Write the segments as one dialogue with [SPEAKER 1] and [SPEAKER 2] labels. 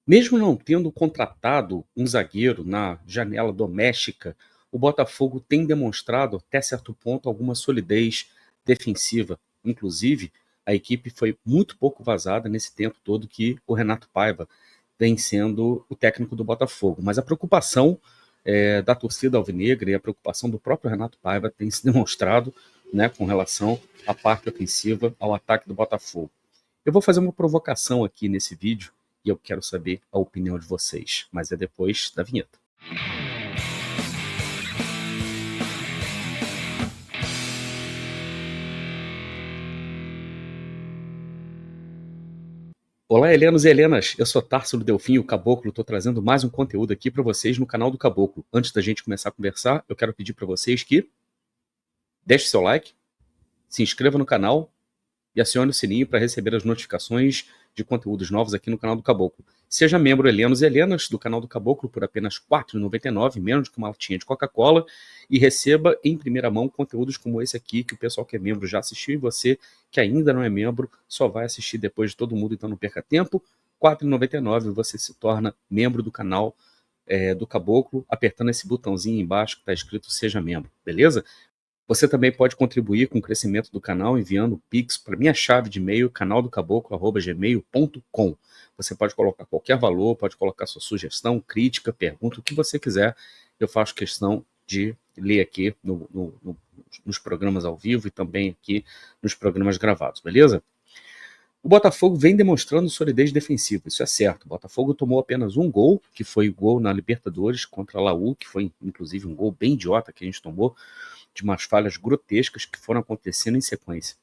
[SPEAKER 1] Mesmo não tendo contratado um zagueiro na janela doméstica, o Botafogo tem demonstrado, até certo ponto, alguma solidez defensiva. Inclusive, a equipe foi muito pouco vazada nesse tempo todo que o Renato Paiva vem sendo o técnico do Botafogo. Mas a preocupação da torcida alvinegra e a preocupação do próprio Renato Paiva tem se demonstrado, né, com relação à parte ofensiva, ao ataque do Botafogo. Eu vou fazer uma provocação aqui nesse vídeo e eu quero saber a opinião de vocês, mas é depois da vinheta. Olá, Helenos e Helenas, eu sou Társilo Delfim, o Caboclo, estou trazendo mais um conteúdo aqui para vocês no canal do Caboclo. Antes da gente começar a conversar, eu quero pedir para vocês que deixe seu like, se inscreva no canal e acione o sininho para receber as notificações de conteúdos novos aqui no canal do Caboclo. Seja membro Helenos e Helenas do canal do Caboclo por apenas R$ 4,99, menos que uma latinha de Coca-Cola, e receba em primeira mão conteúdos como esse aqui, que o pessoal que é membro já assistiu, e você que ainda não é membro só vai assistir depois de todo mundo, então não perca tempo. R$ 4,99 você se torna membro do canal do Caboclo, apertando esse botãozinho embaixo que está escrito Seja Membro, beleza? Você também pode contribuir com o crescimento do canal enviando Pix para minha chave de e-mail, canaldocaboclo@gmail.com. Você pode colocar qualquer valor, pode colocar sua sugestão, crítica, pergunta, o que você quiser. Eu faço questão de ler aqui nos programas ao vivo e também aqui nos programas gravados, beleza? O Botafogo vem demonstrando solidez defensiva, isso é certo. O Botafogo tomou apenas um gol, que foi o gol na Libertadores contra a Laú, que foi inclusive um gol bem idiota que a gente tomou, de umas falhas grotescas que foram acontecendo em sequência.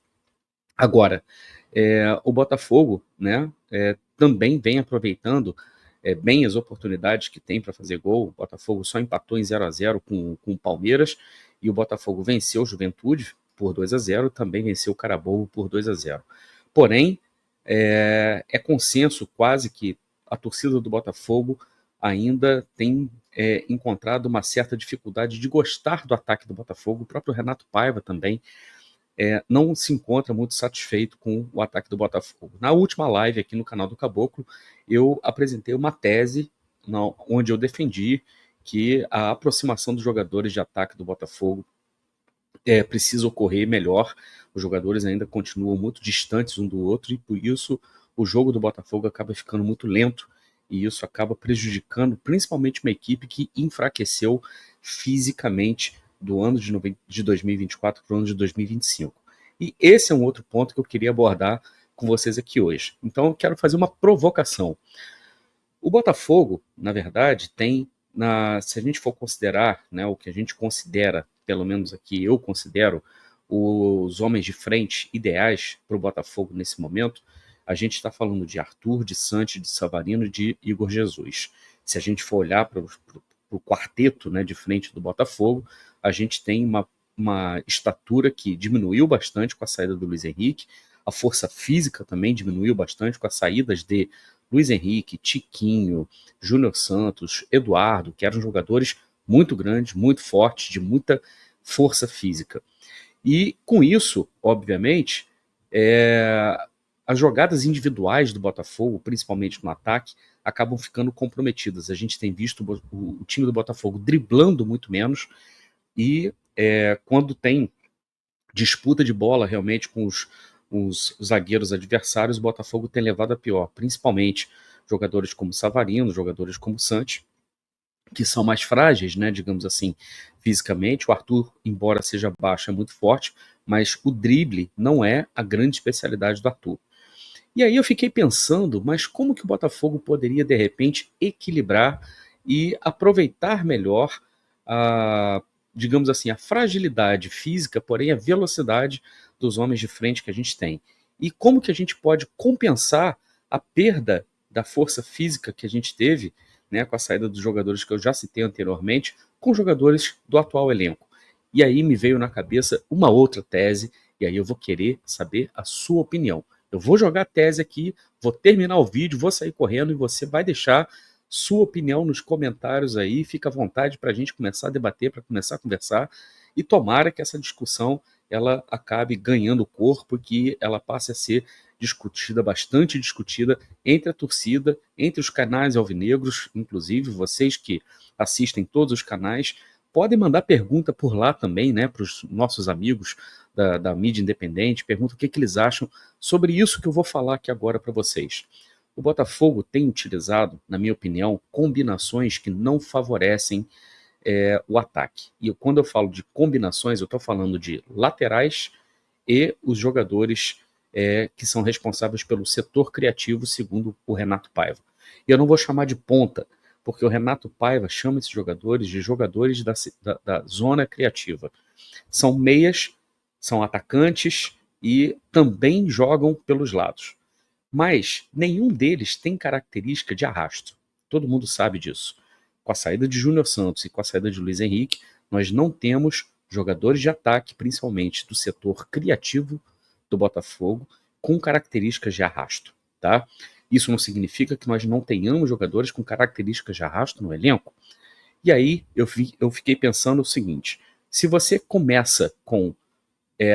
[SPEAKER 1] Agora, o Botafogo, né, também vem aproveitando bem as oportunidades que tem para fazer gol. O Botafogo só empatou em 0-0 com o Palmeiras, e o Botafogo venceu o Juventude por 2-0, também venceu o Carabobo por 2-0. Porém, é consenso quase que a torcida do Botafogo ainda tem encontrado uma certa dificuldade de gostar do ataque do Botafogo. O próprio Renato Paiva também não se encontra muito satisfeito com o ataque do Botafogo. Na última live aqui no canal do Caboclo, eu apresentei uma tese onde eu defendi que a aproximação dos jogadores de ataque do Botafogo precisa ocorrer melhor. Os jogadores ainda continuam muito distantes um do outro e por isso o jogo do Botafogo acaba ficando muito lento, e isso acaba prejudicando principalmente uma equipe que enfraqueceu fisicamente do ano de 2024 para o ano de 2025. E esse é um outro ponto que eu queria abordar com vocês aqui hoje. Então eu quero fazer uma provocação. O Botafogo, na verdade, tem, se a gente for considerar, né, o que a gente considera, pelo menos aqui eu considero, os homens de frente ideais para o Botafogo nesse momento, a gente está falando de Arthur, de Santos, de Savarino e de Igor Jesus. Se a gente for olhar para o quarteto, né, de frente do Botafogo, a gente tem uma estatura que diminuiu bastante com a saída do Luiz Henrique, a força física também diminuiu bastante com as saídas de Luiz Henrique, Tiquinho, Júnior Santos, Eduardo, que eram jogadores muito grandes, muito fortes, de muita força física. E com isso, obviamente, as jogadas individuais do Botafogo, principalmente no ataque, acabam ficando comprometidas. A gente tem visto o time do Botafogo driblando muito menos, e quando tem disputa de bola realmente com os zagueiros adversários, o Botafogo tem levado a pior, principalmente jogadores como Savarino, jogadores como Santos, que são mais frágeis, né, digamos assim, fisicamente. O Arthur, embora seja baixo, é muito forte, mas o drible não é a grande especialidade do Arthur. E aí eu fiquei pensando, mas como que o Botafogo poderia, de repente, equilibrar e aproveitar melhor a, digamos assim, a fragilidade física, porém a velocidade dos homens de frente que a gente tem? E como que a gente pode compensar a perda da força física que a gente teve, né, com a saída dos jogadores que eu já citei anteriormente, com jogadores do atual elenco? E aí me veio na cabeça uma outra tese, e aí eu vou querer saber a sua opinião. Eu vou jogar a tese aqui, vou terminar o vídeo, vou sair correndo e você vai deixar sua opinião nos comentários aí. Fica à vontade para a gente começar a debater, para começar a conversar, e tomara que essa discussão ela acabe ganhando corpo, que ela passe a ser discutida, bastante discutida entre a torcida, entre os canais alvinegros, inclusive vocês que assistem todos os canais, podem mandar pergunta por lá também, né, para os nossos amigos da mídia independente, pergunta o que eles acham sobre isso que eu vou falar aqui agora para vocês. O Botafogo tem utilizado, na minha opinião, combinações que não favorecem o ataque. E quando eu falo de combinações, eu estou falando de laterais e os jogadores que são responsáveis pelo setor criativo, segundo o Renato Paiva. E eu não vou chamar de ponta, porque o Renato Paiva chama esses jogadores de jogadores da zona criativa. São meias, são atacantes e também jogam pelos lados. Mas nenhum deles tem característica de arrasto. Todo mundo sabe disso. Com a saída de Júnior Santos e com a saída de Luiz Henrique, nós não temos jogadores de ataque, principalmente do setor criativo do Botafogo, com características de arrasto. Tá? Isso não significa que nós não tenhamos jogadores com características de arrasto no elenco. E aí eu fiquei pensando o seguinte: se você começa com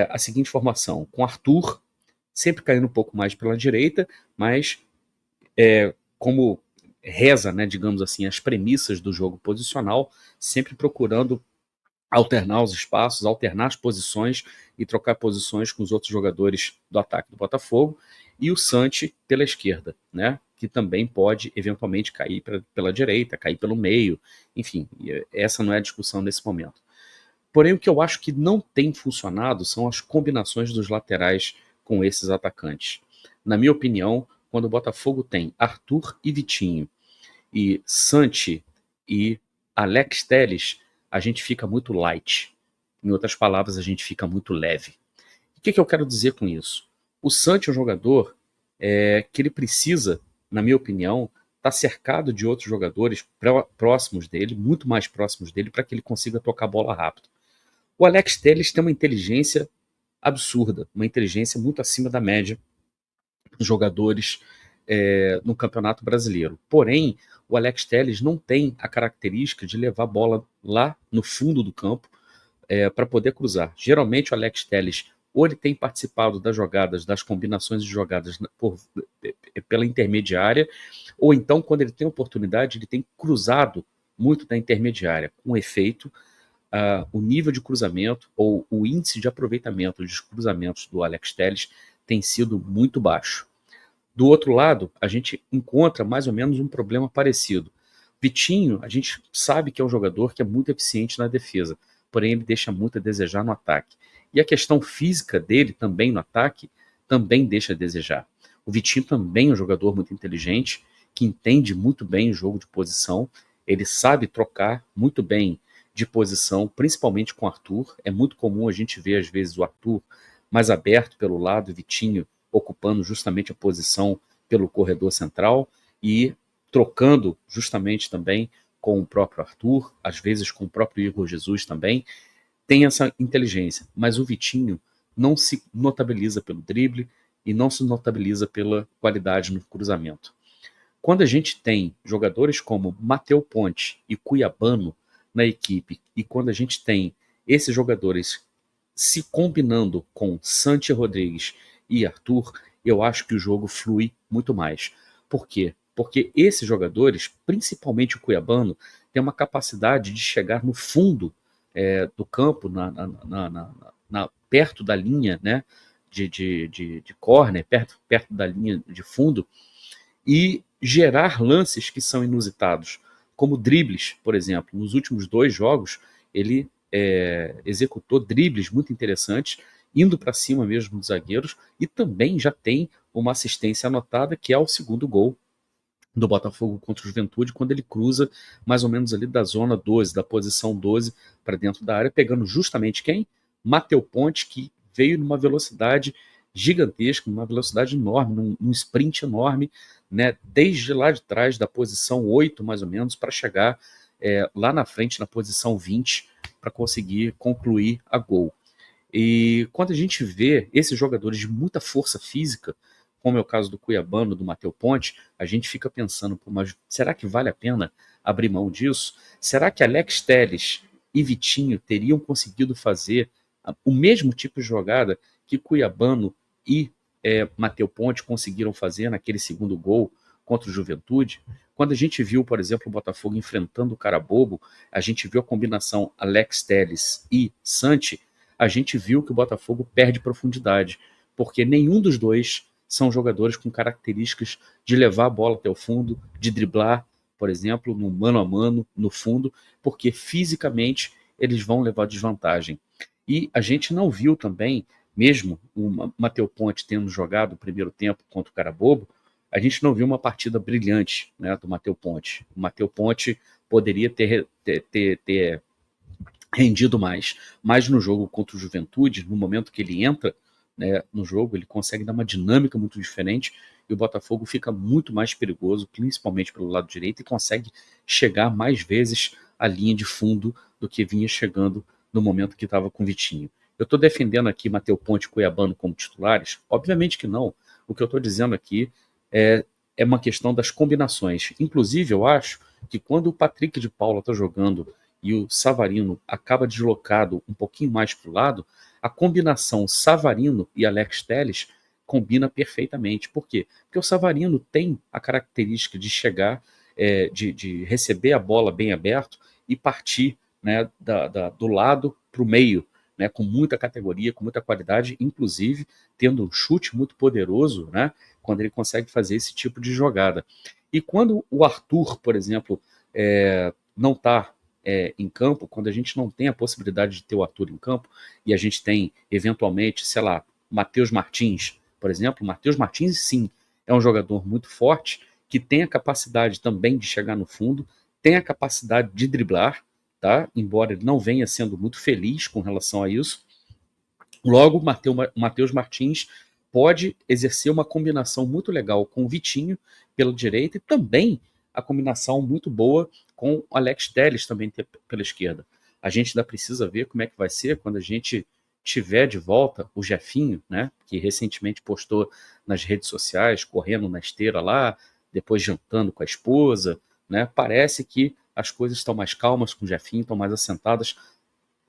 [SPEAKER 1] a seguinte formação, com Arthur sempre caindo um pouco mais pela direita, mas como reza, né, digamos assim, as premissas do jogo posicional, sempre procurando alternar os espaços, alternar as posições e trocar posições com os outros jogadores do ataque do Botafogo, e o Santi pela esquerda, né, que também pode eventualmente cair pela direita, cair pelo meio, enfim, essa não é a discussão nesse momento. Porém, o que eu acho que não tem funcionado são as combinações dos laterais com esses atacantes. Na minha opinião, quando o Botafogo tem Arthur e Vitinho, e Santi e Alex Telles, a gente fica muito light. Em outras palavras, a gente fica muito leve. O que eu quero dizer com isso? O Santi é um jogador que ele precisa, na minha opinião, estar cercado de outros jogadores próximos dele, muito mais próximos dele, para que ele consiga tocar a bola rápido. O Alex Telles tem uma inteligência absurda, uma inteligência muito acima da média dos jogadores no Campeonato Brasileiro. Porém, o Alex Telles não tem a característica de levar a bola lá no fundo do campo para poder cruzar. Geralmente o Alex Telles ou ele tem participado das jogadas, das combinações de jogadas pela intermediária, ou então, quando ele tem oportunidade, ele tem cruzado muito da intermediária, com efeito, o nível de cruzamento ou o índice de aproveitamento dos cruzamentos do Alex Telles tem sido muito baixo. Do outro lado, a gente encontra mais ou menos um problema parecido. Vitinho, a gente sabe que é um jogador que é muito eficiente na defesa, porém ele deixa muito a desejar no ataque. E a questão física dele também no ataque também deixa a desejar. O Vitinho também é um jogador muito inteligente, que entende muito bem o jogo de posição, ele sabe trocar muito bem de posição, principalmente com o Arthur. É muito comum a gente ver, às vezes, o Arthur mais aberto pelo lado, o Vitinho ocupando justamente a posição pelo corredor central e trocando justamente também com o próprio Arthur, às vezes com o próprio Igor Jesus também. Tem essa inteligência, mas o Vitinho não se notabiliza pelo drible e não se notabiliza pela qualidade no cruzamento. Quando a gente tem jogadores como Matheus Ponte e Cuiabano na equipe, e quando a gente tem esses jogadores se combinando com Santi Rodrigues e Arthur, eu acho que o jogo flui muito mais. Por quê? Porque esses jogadores, principalmente o Cuiabano, tem uma capacidade de chegar no fundo do campo, perto da linha, né, de corner, perto da linha de fundo, e gerar lances que são inusitados, como dribles, por exemplo. Nos últimos 2 jogos, ele executou dribles muito interessantes, indo para cima mesmo dos zagueiros, e também já tem uma assistência anotada, que é o segundo gol do Botafogo contra o Juventude, quando ele cruza mais ou menos ali da zona 12, da posição 12, para dentro da área, pegando justamente quem? Matheus Ponte, que veio numa velocidade gigantesca, numa velocidade enorme, num sprint enorme, né, desde lá de trás, da posição 8, mais ou menos, para chegar lá na frente, na posição 20, para conseguir concluir a gol. E quando a gente vê esses jogadores de muita força física, como é o caso do Cuiabano, do Matheus Ponte, a gente fica pensando, mas será que vale a pena abrir mão disso? Será que Alex Telles e Vitinho teriam conseguido fazer o mesmo tipo de jogada que Cuiabano e Matheus Ponte conseguiram fazer naquele segundo gol contra o Juventude. Quando a gente viu, por exemplo, o Botafogo enfrentando o Carabobo, a gente viu a combinação Alex Telles e Santi, a gente viu que o Botafogo perde profundidade, porque nenhum dos dois são jogadores com características de levar a bola até o fundo, de driblar, por exemplo, no mano a mano, no fundo, porque fisicamente eles vão levar desvantagem. E a gente não viu também, mesmo o Matheus Ponte tendo jogado o primeiro tempo contra o Carabobo, a gente não viu uma partida brilhante, né, do Matheus Ponte. O Matheus Ponte poderia ter rendido mais, mas no jogo contra o Juventude, no momento que ele entra, né, no jogo, ele consegue dar uma dinâmica muito diferente e o Botafogo fica muito mais perigoso, principalmente pelo lado direito, e consegue chegar mais vezes à linha de fundo do que vinha chegando no momento que estava com o Vitinho. Eu estou defendendo aqui Matheus Ponte e Cuiabano como titulares? Obviamente que não. O que eu estou dizendo aqui é uma questão das combinações. Inclusive, eu acho que quando o Patrick de Paula está jogando e o Savarino acaba deslocado um pouquinho mais para o lado, a combinação Savarino e Alex Telles combina perfeitamente. Por quê? Porque o Savarino tem a característica de chegar, de receber a bola bem aberto e partir, né, do lado para o meio, né, com muita categoria, com muita qualidade, inclusive tendo um chute muito poderoso, né, quando ele consegue fazer esse tipo de jogada. E quando o Arthur, por exemplo, não está em campo, quando a gente não tem a possibilidade de ter o Arthur em campo, e a gente tem, eventualmente, sei lá, Matheus Martins, por exemplo, o Matheus Martins, sim, é um jogador muito forte, que tem a capacidade também de chegar no fundo, tem a capacidade de driblar, tá? Embora ele não venha sendo muito feliz com relação a isso. Logo, o Matheus Martins pode exercer uma combinação muito legal com o Vitinho pela direita e também a combinação muito boa com o Alex Telles também pela esquerda. A gente ainda precisa ver como é que vai ser quando a gente tiver de volta o Jefinho, né, que recentemente postou nas redes sociais, correndo na esteira lá, depois jantando com a esposa, né? Parece que as coisas estão mais calmas com o Jefinho, estão mais assentadas.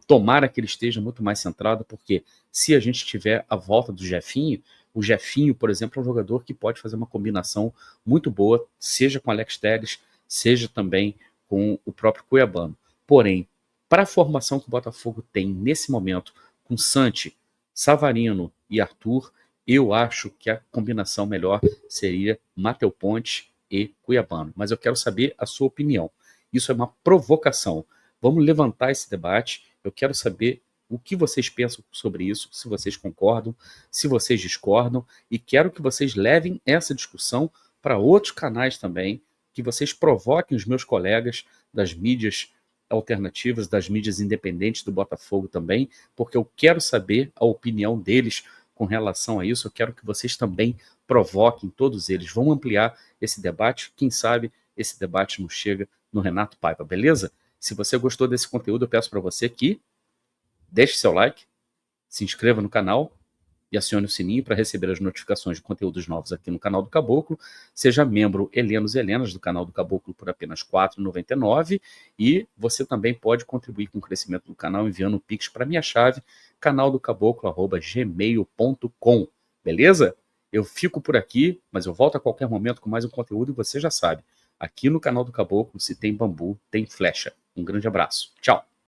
[SPEAKER 1] Tomara que ele esteja muito mais centrado, porque se a gente tiver a volta do Jefinho, o Jefinho, por exemplo, é um jogador que pode fazer uma combinação muito boa, seja com Alex Telles, seja também com o próprio Cuiabano. Porém, para a formação que o Botafogo tem nesse momento, com Santi, Savarino e Arthur, eu acho que a combinação melhor seria Matheus Ponte e Cuiabano. Mas eu quero saber a sua opinião. Isso é uma provocação. Vamos levantar esse debate. Eu quero saber o que vocês pensam sobre isso, se vocês concordam, se vocês discordam, e quero que vocês levem essa discussão para outros canais também, que vocês provoquem os meus colegas das mídias alternativas, das mídias independentes do Botafogo também, porque eu quero saber a opinião deles com relação a isso. Eu quero que vocês também provoquem todos eles. Vamos ampliar esse debate. Quem sabe esse debate não chega no Renato Paiva, beleza? Se você gostou desse conteúdo, eu peço para você que deixe seu like, se inscreva no canal e acione o sininho para receber as notificações de conteúdos novos aqui no canal do Caboclo. Seja membro Helenos e Helenas do canal do Caboclo por apenas R$ 4,99 e você também pode contribuir com o crescimento do canal enviando um pix para minha chave, canaldocaboclo@gmail.com. Beleza? Eu fico por aqui, mas eu volto a qualquer momento com mais um conteúdo e você já sabe, aqui no canal do Caboclo, se tem bambu, tem flecha. Um grande abraço. Tchau.